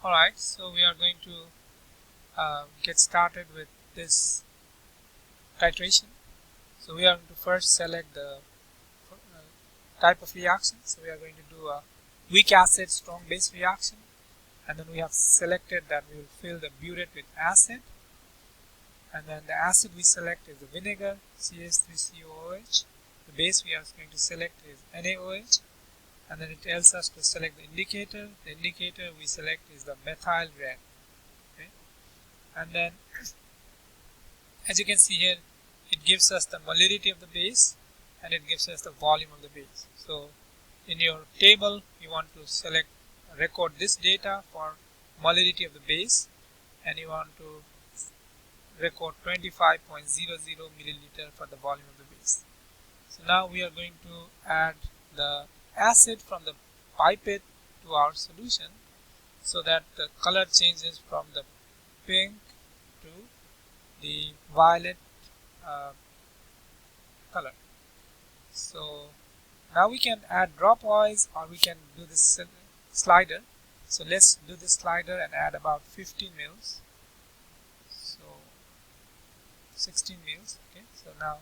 Alright, so we are going to get started with this titration. So we are going to first select the type of reaction. So we are going to do a weak acid strong base reaction, and then we have selected that we will fill the butyrate with acid, and then the acid we select is the vinegar CH3COOH. The base we are going to select is NaOH, and then it tells us to select the indicator. The indicator we select is the methyl red. Okay, and then as you can see here, it gives us the molarity of the base and it gives us the volume of the base. So in your table you want to select record this data for molarity of the base, and you want to record 25.00 milliliter for the volume of the base. So now we are going to add the acid from the pipette to our solution so that the color changes from the pink to the violet color. So now we can add dropwise, or we can do this slider. So let's do this slider and add about 15 mils. So 16 mils. Okay, so now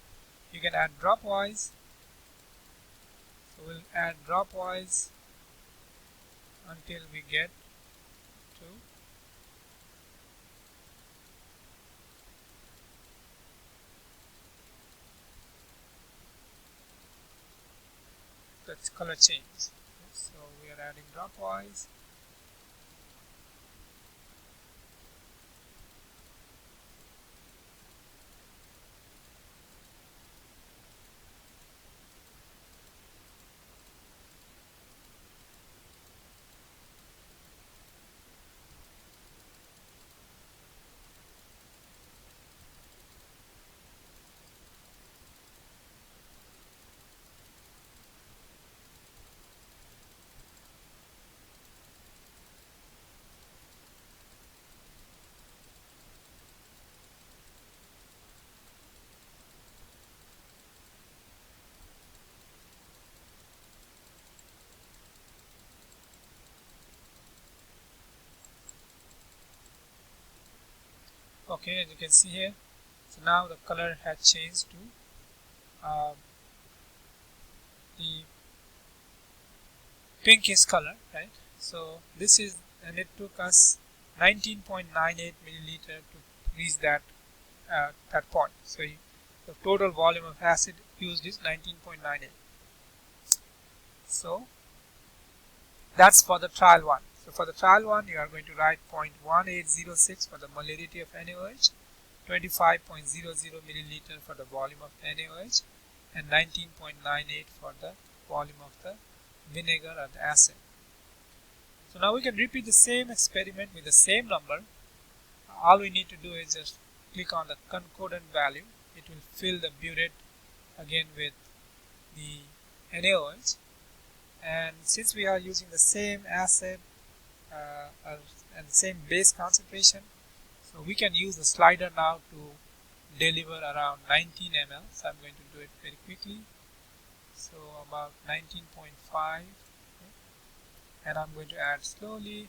you can add dropwise. So we'll add dropwise until we get to the color change. Okay, so we are adding dropwise. Okay, as you can see here, so now the color has changed to the pinkish color, right? So this is, and it took us 19.98 milliliter to reach that point. So the total volume of acid used is 19.98. So that's for the trial one. So for the trial one, you are going to write 0.1806 for the molarity of NaOH, 25.00 milliliter for the volume of NaOH, and 19.98 for the volume of the vinegar or the acid. So now we can repeat the same experiment with the same number. All we need to do is just click on the concordant value. It will fill the butyrate again with the NaOH, and since we are using the same acid and the same base concentration, so we can use the slider now to deliver around 19 ml. So I'm going to do it very quickly. So about 19.5, and I'm going to add slowly.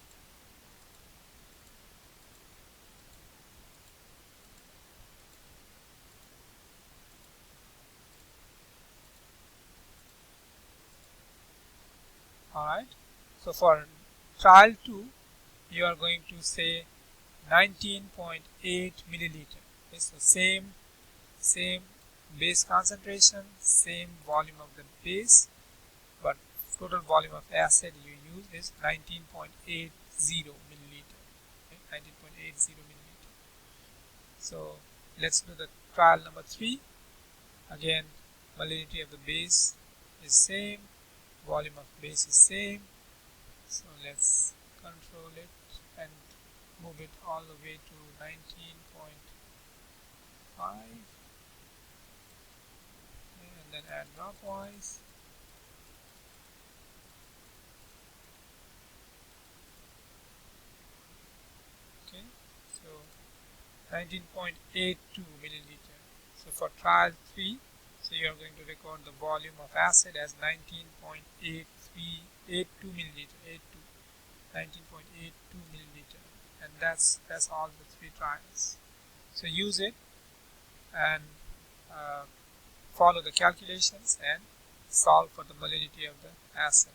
Alright, so for trial 2 you are going to say 19.8 milliliter. It's the same base concentration, same volume of the base, but total volume of acid you use is 19.80 milliliter. Okay, 19.80 milliliter. So let's do the trial number 3. Again, molarity of the base is same, volume of base is same. So let's control it and move it all the way to 19.5, and then add dropwise. Okay, so 19.82 milliliter. So for trial 3, so you are going to record the volume of acid as 19.82 milliliter. 82. 19.82 milliliter, and that's all the 3 trials. So use it and follow the calculations and solve for the validity of the acid.